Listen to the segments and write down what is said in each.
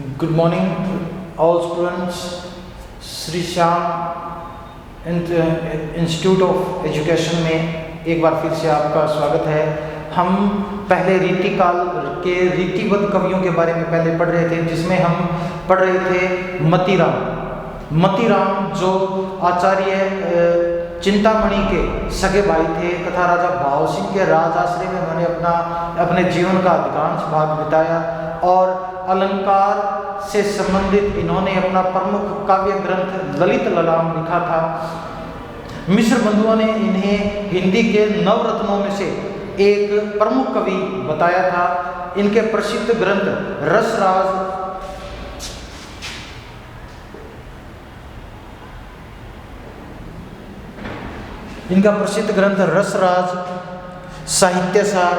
Good morning, all students. Shri Shyam institute of education में एक बार फिर से आपका स्वागत है। हम पहले रीतिकाल के रीतिबद्ध कवियों के बारे में पहले पढ़ रहे थे, जिसमें हम पढ़ रहे थे मतीराम जो आचार्य चिंतामणि के सगे भाई थे तथा राजा भाव सिंह के राज आश्रय में उन्होंने अपने जीवन का अधिकांश भाग बिताया और अलंकार से संबंधित इन्होंने अपना प्रमुख काव्य ग्रंथ ललित ललाम लिखा था। मिश्र बंधुओं ने इन्हें हिंदी के नवरत्नों में से एक प्रमुख कवि बताया था। इनके प्रसिद्ध ग्रंथ रसराज, साहित्यसार,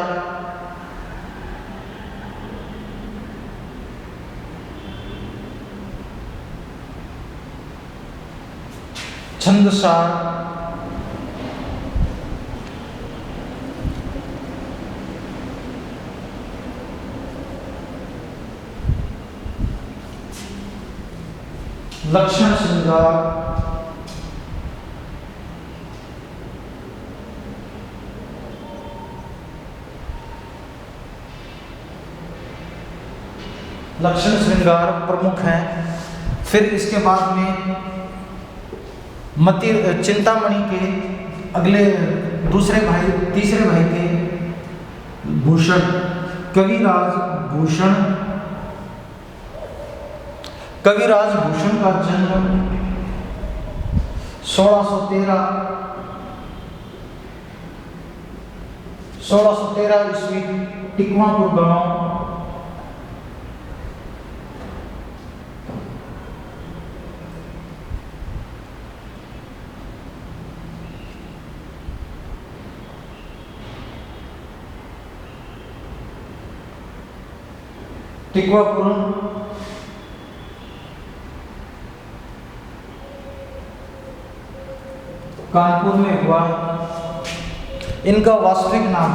छंदसार, लक्षण श्रृंगार, प्रमुख हैं। फिर इसके बाद में चिंतामणि के अगले तीसरे भाई थे भूषण, कविराज भूषण का जन्म 1613 ईस्वी टिकवापुर गांव कानपुर में हुआ। इनका वास्तविक नाम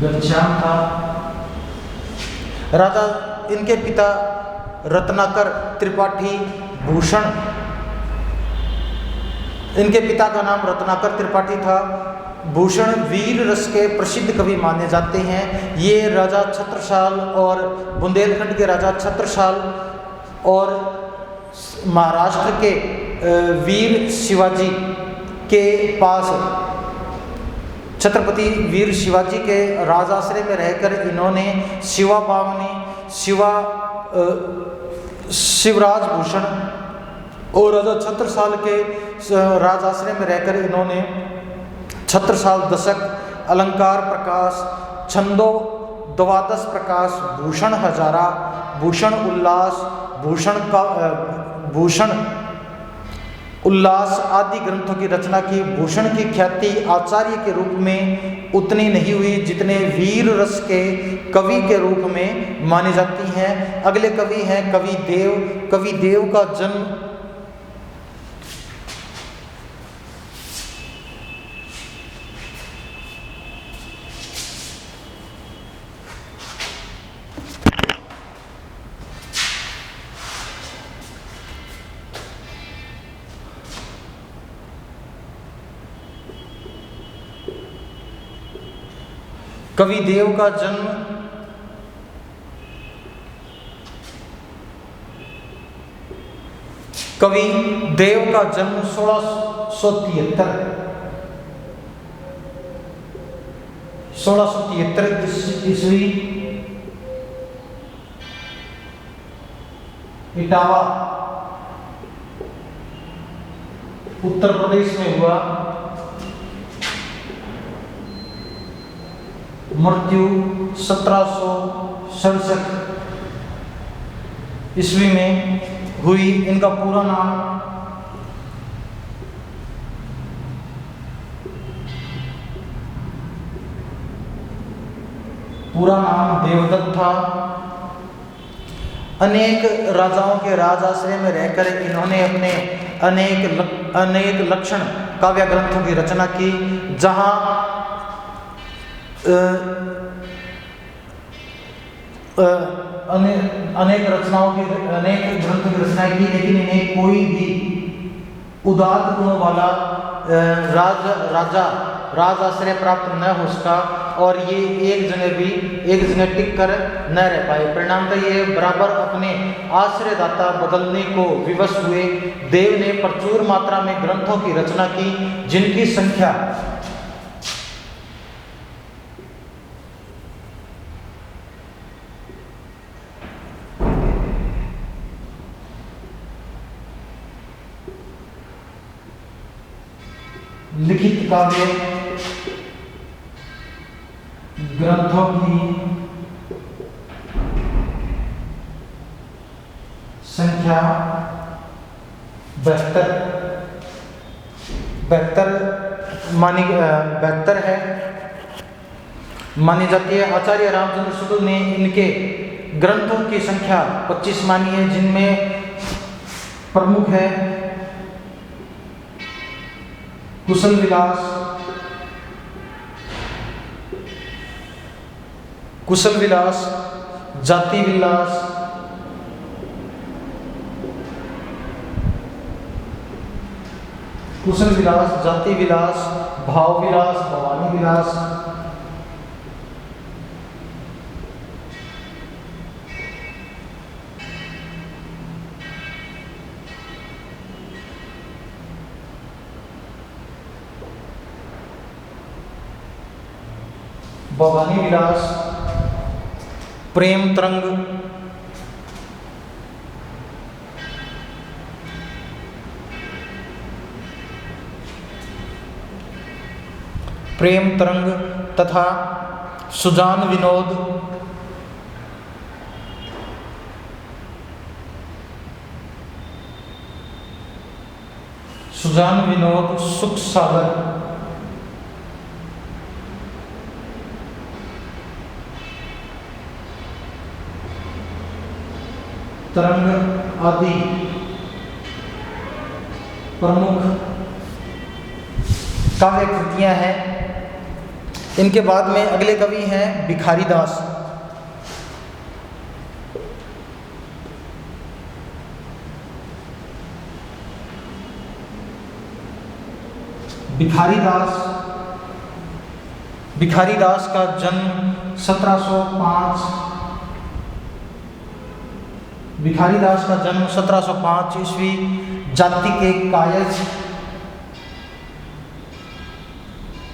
घनश्याम था। राजा इनके पिता रत्नाकर त्रिपाठी भूषण, इनके पिता का नाम रत्नाकर त्रिपाठी था। भूषण वीर रस के प्रसिद्ध कवि माने जाते हैं। ये राजा छत्रसाल और बुंदेलखंड के राजा छत्रसाल और महाराष्ट्र के वीर शिवाजी के पास, छत्रपति वीर शिवाजी के राजाश्रय में रहकर इन्होंने शिवराज भूषण और राजा छत्रसाल के राजाश्रय में रहकर इन्होंने छत्रसाल दशक, अलंकार प्रकाश, छंदो द्वादश प्रकाश, भूषण हजारा, भूषण उल्लास आदि ग्रंथों की रचना की। भूषण की ख्याति आचार्य के रूप में उतनी नहीं हुई जितने वीर रस के कवि के रूप में मानी जाती हैं। अगले कवि हैं कवि देव का जन्म कवि देव का जन्म 1673 ईस्वी इटावा उत्तर प्रदेश में हुआ। मृत्यु 1767 ईस्वी में हुई। इनका पूरा नाम देवदत्त था। अनेक राजाओं के राज आश्रय में रहकर इन्होंने अपने अनेक लक्षण काव्य ग्रंथों की रचना की, जहाँ अनेक ग्रंथों की रचना की, लेकिन इन्हें कोई भी उदात्त गुणों वाला राज आश्रय प्राप्त न हो सका और ये एक जगह टिक कर न रह पाए। परिणामतः ये बराबर अपने आश्रयदाता बदलने को विवश हुए। देव ने प्रचुर मात्रा में ग्रंथों की रचना की, जिनकी संख्या लिखित काव्य ग्रंथों की संख्या 72 है मानी जाती है। आचार्य रामचंद्र शुक्ल ने इनके ग्रंथों की संख्या 25 मानी है, जिनमें प्रमुख है कुशल विलास, जाति विलास, भाव विलास, भवानी विलास, प्रेम तरंग, तथा सुजान विनोद, सुख सागर, तरंग आदि प्रमुख काव्य कृतियां हैं। इनके बाद में अगले कवि हैं भिखारी दास। भिखारी दास का जन्म 1705 ईस्वी जाति के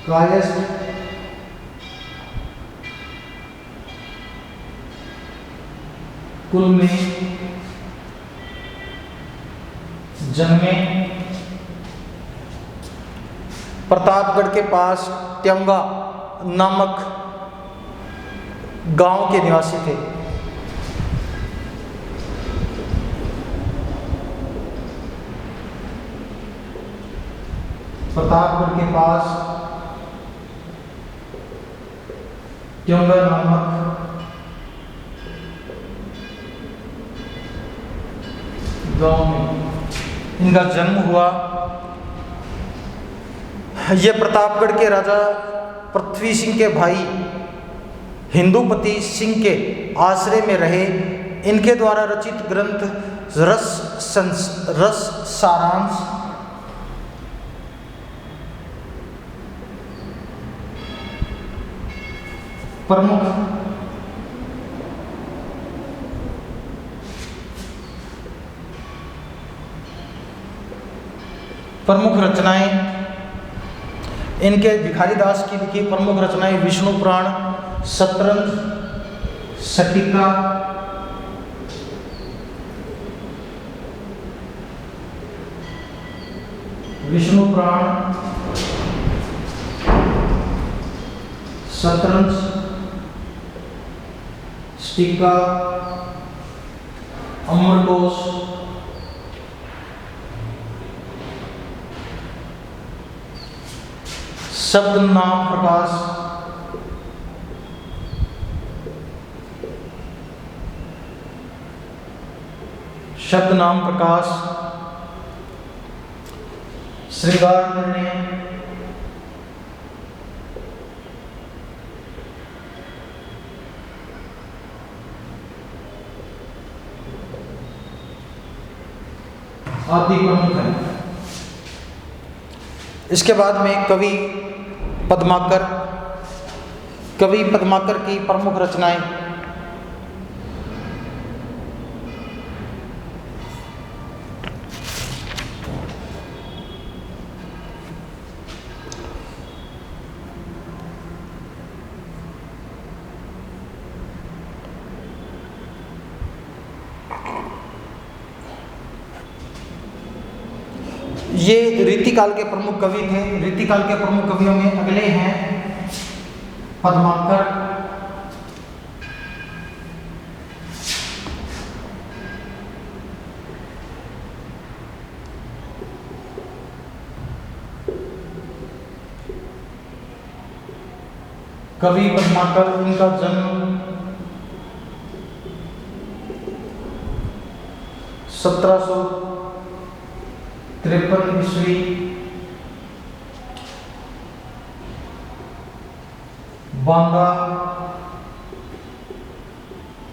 कायस्थ कुल में जन्मे। प्रतापगढ़ के पास त्योंगा नामक गांव के निवासी थे। प्रतापगढ़ के पास त्योंगा नामक गांव में इनका जन्म हुआ। ये प्रतापगढ़ के राजा पृथ्वी सिंह के भाई हिंदुपति सिंह के आश्रय में रहे। इनके द्वारा रचित ग्रंथ रस सारांश, प्रमुख रचनाएं इनके भिखारी दास की लिखी प्रमुख रचनाएं विष्णु पुराण, शतरंज, सटिका, सटिका, अमरकोश, शब्द नाम प्रकाश, शब्द नाम प्रकाश, श्रृंगार निर्णय, आदि प्रमुख है। इसके बाद में कवि पद्माकर की प्रमुख रचनाएं। ये रीतिकाल के प्रमुख कवि थे। रीतिकाल के प्रमुख कवियों में अगले हैं पद्माकर, कवि पद्माकर, इनका जन्म 1753 ईस्वी बांदा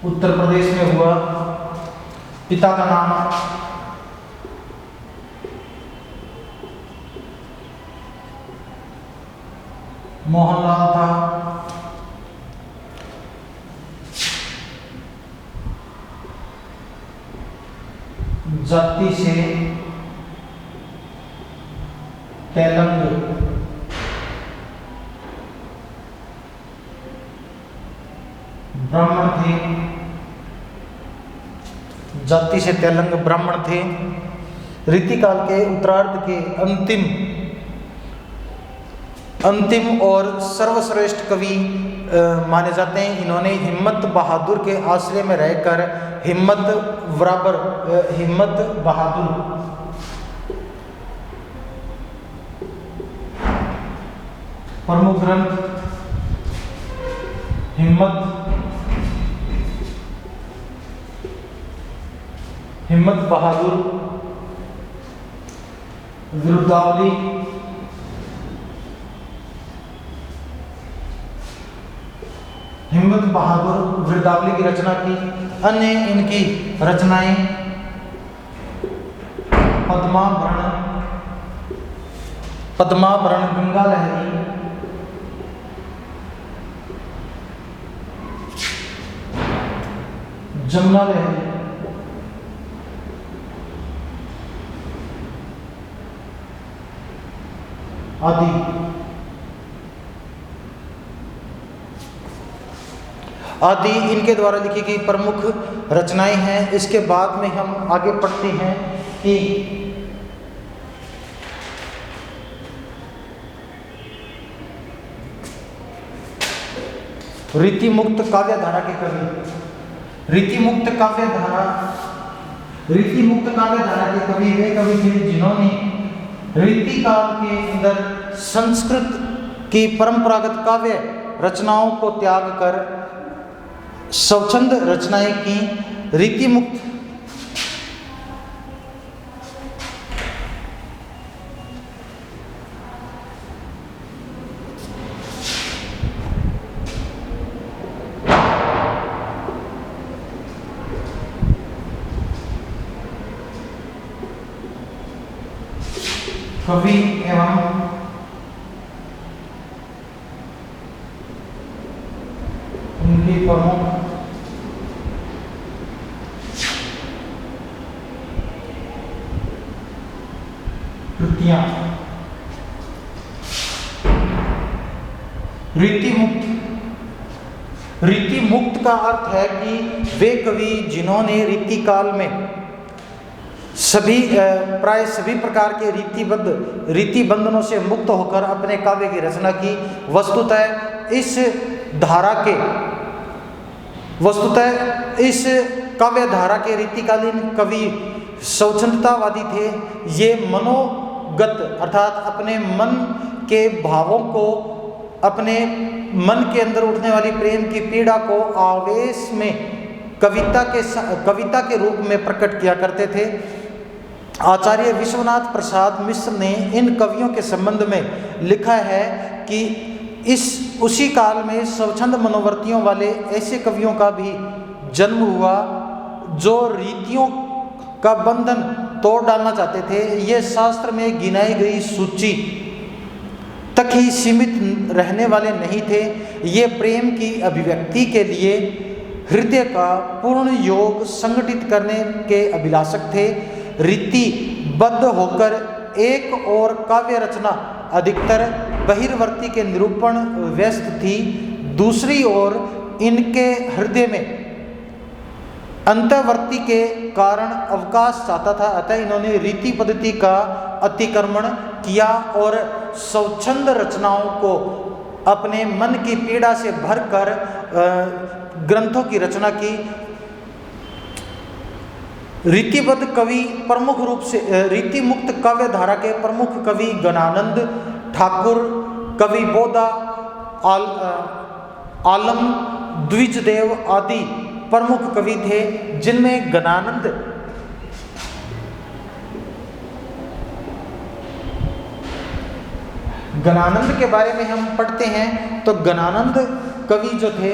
उत्तर प्रदेश में हुआ। पिता का नाम मोहनलाल था। जाति से तेलंग, ब्राह्मण थे। जाति से तेलंग ब्राह्मण थे। रीतिकाल के उत्तरार्ध के अंतिम और सर्वश्रेष्ठ कवि माने जाते हैं। इन्होंने हिम्मत बहादुर के आश्रय में रहकर हिम्मत बहादुर प्रमुख ग्रंथ हिम्मत बहादुर, विरुद्धावली, हिम्मत बहादुर विरुद्धावली की रचना की। अन्य इनकी रचनाएं पद्माभरण, गंगा लहरी, जमुना लहरी, आदि इनके द्वारा लिखी गई प्रमुख रचनाएं हैं। इसके बाद में हम आगे पढ़ते हैं कि रीतिमुक्त काव्यधारा के कवि। रीतिमुक्त काव्यधारा के कवि वे कवि थे जिन्होंने रीतिकाल के अंदर संस्कृत की परंपरागत काव्य रचनाओं को त्याग कर स्वच्छंद रचनाएं की। रीतिमुक्त कवि एवं उनकी प्रमुख कृतियां। रीतिमुक्त का अर्थ है कि वे कवि जिन्होंने रीतिकाल में प्राय सभी प्रकार के रीति बंधनों से मुक्त होकर अपने काव्य की रचना की। वस्तुतः इस काव्य धारा के रीतिकालीन कवि स्वच्छंदतावादी थे। ये मनोगत अर्थात अपने मन के भावों को, अपने मन के अंदर उठने वाली प्रेम की पीड़ा को आवेश में कविता के रूप में प्रकट किया करते थे। आचार्य विश्वनाथ प्रसाद मिश्र ने इन कवियों के संबंध में लिखा है कि उसी काल में स्वच्छंद मनोवर्तियों वाले ऐसे कवियों का भी जन्म हुआ जो रीतियों का बंधन तोड़ डालना चाहते थे। ये शास्त्र में गिनाई गई सूची तक ही सीमित रहने वाले नहीं थे। ये प्रेम की अभिव्यक्ति के लिए हृदय का पूर्ण योग संगठित करने के अभिलाषक थे। रीतिबद्ध होकर एक और काव्य रचना अधिकतर बहिर्वर्ती के निरूपण व्यस्त थी, दूसरी ओर इनके हृदय में अंतर्वर्ती के कारण अवकाश चाहता था। अतः इन्होंने रीति पद्धति का अतिक्रमण किया और स्वच्छंद रचनाओं को अपने मन की पीड़ा से भरकर ग्रंथों की रचना की। रीतिबद्ध कवि प्रमुख रूप से रीति मुक्त काव्य धारा के प्रमुख कवि गणानंद ठाकुर, कवि बोधा, आलम द्विजदेव आदि प्रमुख कवि थे, जिनमें गणानंद के बारे में हम पढ़ते हैं तो गणानंद कवि जो थे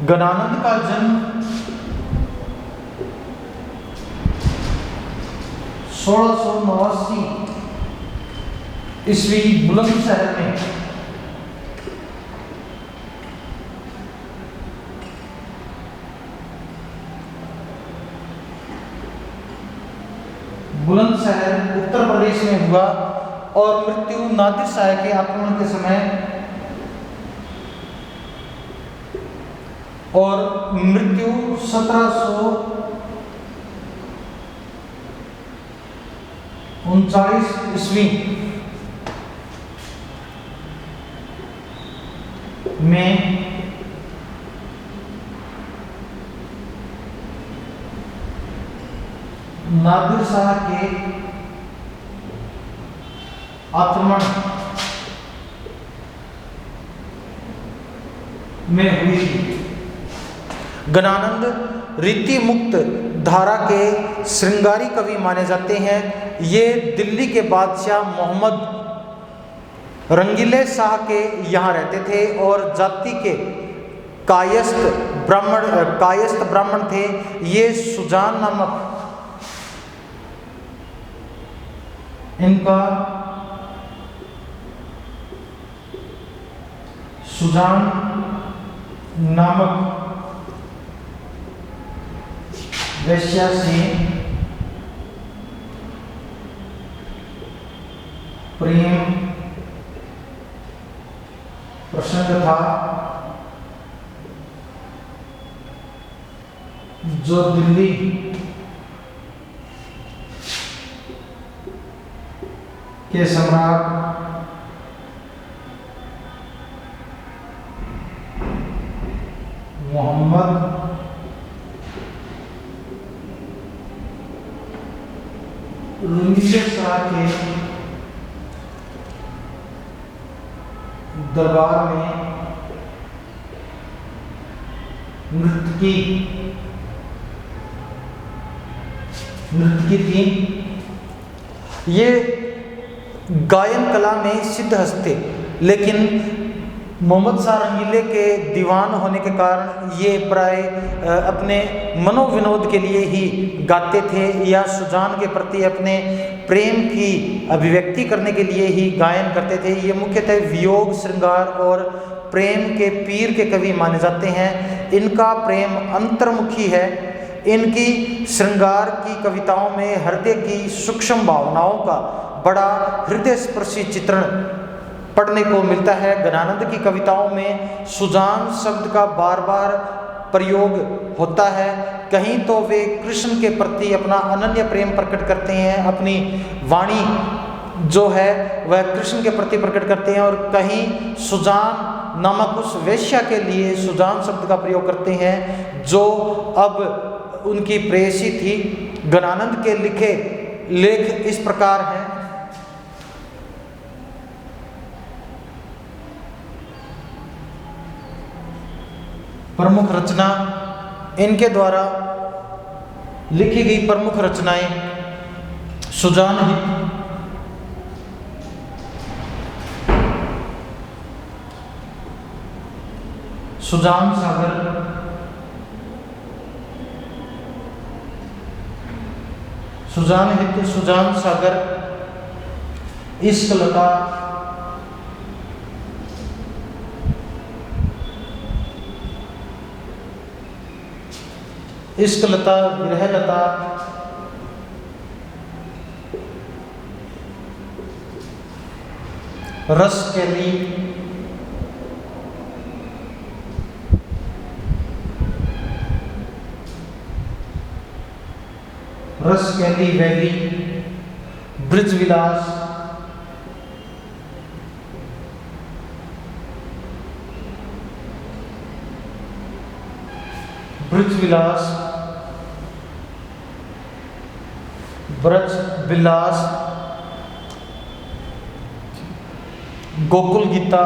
गणानंद का जन्म 1689 ईस्वी बुलंदशहर में बुलंदशहर उत्तर प्रदेश में हुआ और मृत्यु नादिर शाह के आक्रमण के समय और मृत्यु 1739 ईस्वी में नादिर शाह के आक्रमण में हुई थी। गणानंद रीति मुक्त धारा के श्रृंगारी कवि माने जाते हैं। ये दिल्ली के बादशाह मोहम्मद रंगीले शाह के यहाँ रहते थे और जाति के कायस्थ ब्राह्मण थे। ये सुजान नामक वेश्या से प्रेम प्रसंग था, जो दिल्ली के सम्राट मोहम्मद रंगीले शाह के दरबार में नृत्यकी थी। ये गायन कला में सिद्धहस्त थे, लेकिन मोहम्मद शाह रंगीले के दीवान होने के कारण ये प्राय अपने मनोविनोद के लिए ही गाते थे या सुजान के प्रति अपने प्रेम की अभिव्यक्ति करने के लिए ही गायन करते थे। ये मुख्यतः वियोग, श्रृंगार और प्रेम के पीर के कवि माने जाते हैं। इनका प्रेम अंतर्मुखी है। इनकी श्रृंगार की कविताओं में हृदय की सूक्ष्म भावनाओं का बड़ा हृदय स्पर्शी चित्रण पढ़ने को मिलता है। गणानंद की कविताओं में सुजान शब्द का बार बार प्रयोग होता है। कहीं तो वे कृष्ण के प्रति अपना अनन्य प्रेम प्रकट करते हैं, अपनी वाणी जो है वह कृष्ण के प्रति प्रकट करते हैं, और कहीं सुजान नामक उस वेश्या के लिए सुजान शब्द का प्रयोग करते हैं जो अब उनकी प्रेयसी थी। गणानंद के लिखे लेख इस प्रकार हैं। प्रमुख रचना, इनके द्वारा लिखी गई प्रमुख रचनाएं सुजान हित, सुजान सागर, सुजान हित, सुजान सागर, इश्कलता, इश्कलता, विरहलता, रसकैली, रसकैली वैली, ब्रिजविलास, ब्रिजविलास, ब्रज विलास, गोकुल गीता,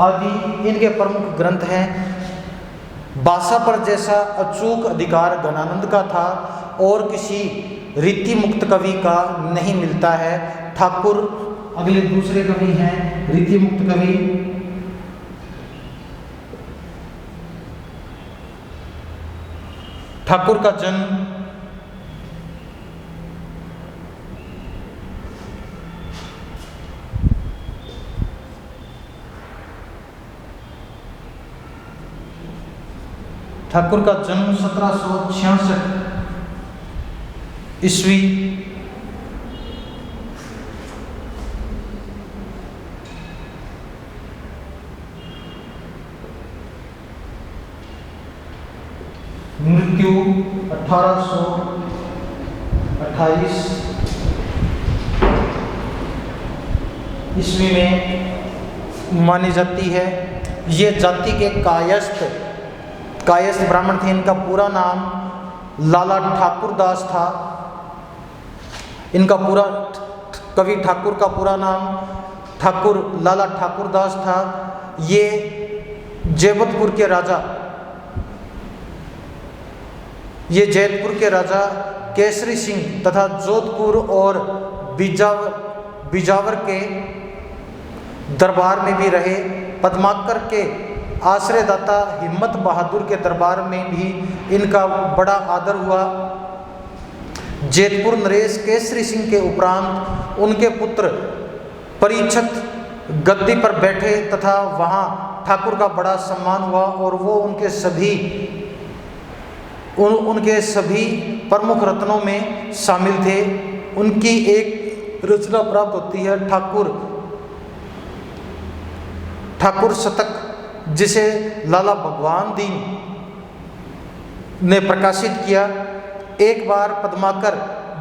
आदि इनके प्रमुख ग्रंथ हैं। भाषा पर जैसा अचूक अधिकार गणानंद का था और किसी रीति मुक्त कवि का नहीं मिलता है। ठाकुर अगले दूसरे कवि हैं, रीति मुक्त कवि। ठाकुर का जन्म ठाकुर का जन्म 1766 ईस्वी मृत्यु 1828 ईस्वी में मानी जाती है। ये जाति के कायस्थ ब्राह्मण थे। इनका पूरा नाम लाला ठाकुर दास था। इनका पूरा कवि ठाकुर का पूरा नाम ठाकुर लाला ठाकुर दास था। ये जैतपुर के राजा केसरी सिंह तथा जोधपुर और बिजावर के दरबार में भी रहे। पद्माकर के आश्रयदाता हिम्मत बहादुर के दरबार में भी इनका बड़ा आदर हुआ। जैतपुर नरेश केसरी सिंह के उपरांत उनके पुत्र परीक्षित गद्दी पर बैठे तथा वहाँ ठाकुर का बड़ा सम्मान हुआ और वो उनके सभी प्रमुख रत्नों में शामिल थे। उनकी एक रचना प्राप्त होती है ठाकुर शतक, जिसे लाला भगवान दीन ने प्रकाशित किया। एक बार पद्माकर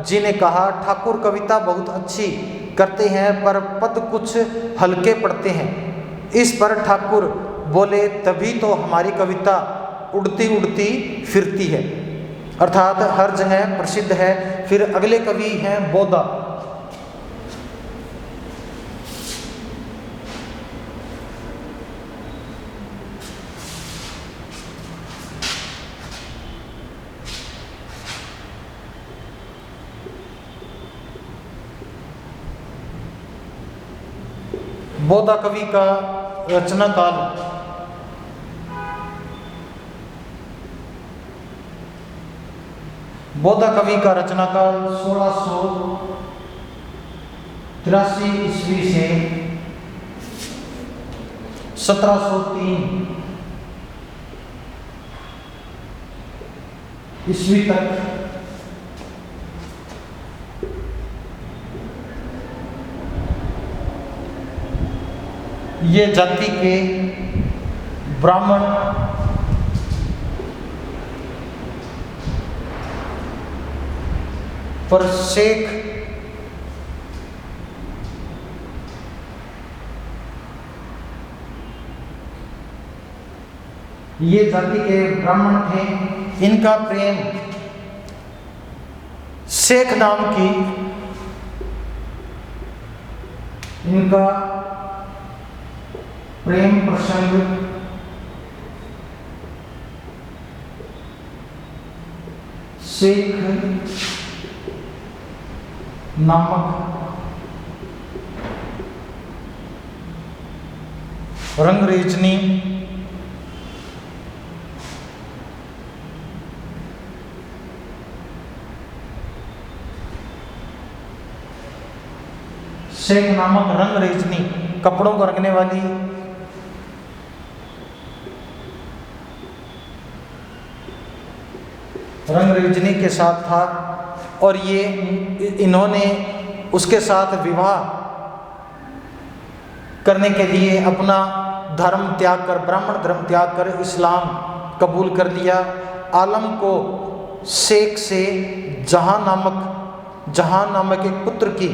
जी ने कहा, ठाकुर कविता बहुत अच्छी करते हैं पर पद कुछ हल्के पड़ते हैं। इस पर ठाकुर बोले, तभी तो हमारी कविता उड़ती उड़ती फिरती है, अर्थात हर जगह प्रसिद्ध है। फिर अगले कवि हैं बोधा। बोधा कवि का रचना काल बोधा कवि का रचना काल 1683 ईस्वी से 1703 ईस्वी तक ये जाति के ब्राह्मण पर शेख ये जाति के ब्राह्मण थे। इनका प्रेम शेख नाम की, इनका प्रेम प्रसंग शेख नामक रंगरेजनी शेख नामक रंगरेजनी कपड़ों को रंगने वाली रंगरेजनी के साथ था और ये इन्होंने उसके साथ विवाह करने के लिए अपना धर्म त्याग कर, ब्राह्मण धर्म त्याग कर इस्लाम कबूल कर लिया। आलम को शेख से जहां नामक एक पुत्र की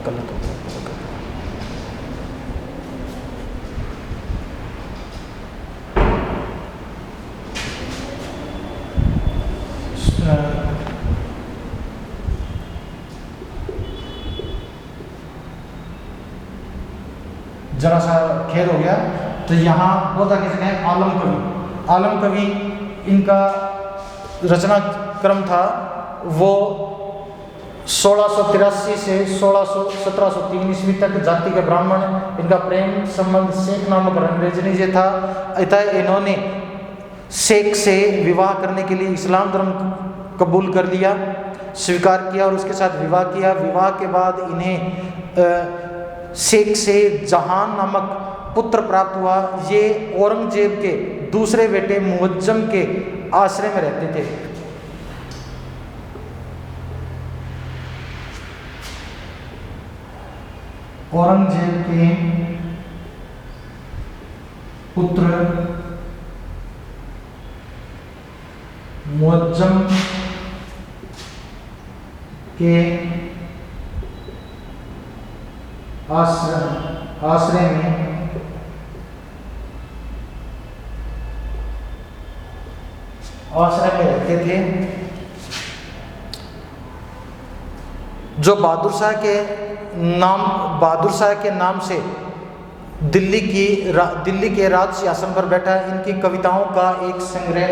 गलत होता जरा सा खेल हो गया। तो यहाँ बोधा की जगह आलम कवि इनका रचना क्रम था वो 1683 से 1703 ईस्वी तक। जाति के ब्राह्मण, इनका प्रेम संबंध शेख नामक रंगरेजनी से था। अतः इन्होंने शेख से विवाह करने के लिए इस्लाम धर्म कबूल कर लिया, स्वीकार किया और उसके साथ विवाह किया। विवाह के बाद इन्हें शेख से जहान नामक पुत्र प्राप्त हुआ। ये औरंगजेब के दूसरे बेटे मुअज्जम के आश्रय में रहते थे। औरंगजेब के पुत्र मुअज्जम के आश्रय में रहते थे। जो बहादुर शाह के नाम से दिल्ली के राज सिंहासन पर बैठा है। इनकी कविताओं का एक संग्रह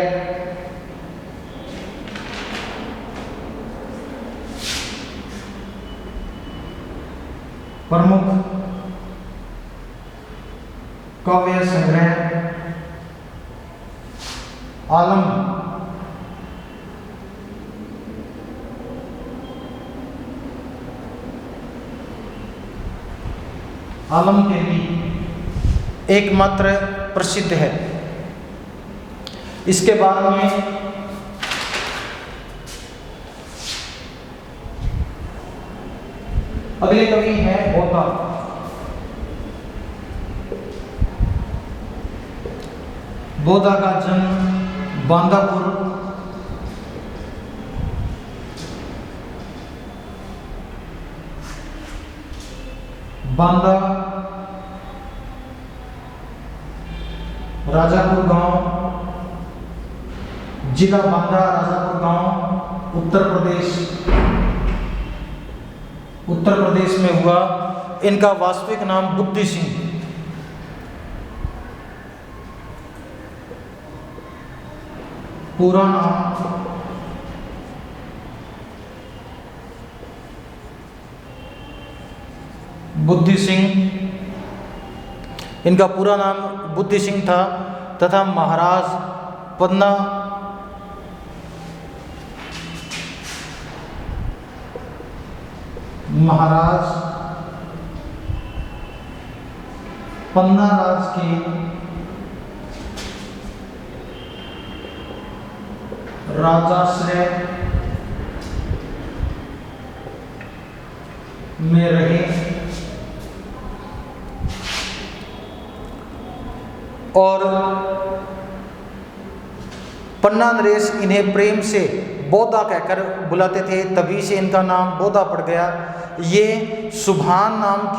प्रमुख काव्य संग्रह आलम के लिए एकमात्र प्रसिद्ध है। इसके बाद में अगले कवि हैं बोधा। बोधा का जन्म बांदा राजापुर गांव, जिला बांदा राजापुर गांव, उत्तर प्रदेश में हुआ। इनका वास्तविक नाम बुद्धि सिंह, पूरा नाम बुद्धि सिंह। इनका पूरा नाम बुद्धि सिंह था तथा महाराज पन्ना राज के राजाश्रय में रहे और पन्ना नरेश इन्हें प्रेम से बोधा कहकर बुलाते थे, तभी से इनका नाम बोधा पड़ गया। ये सुभान नाम की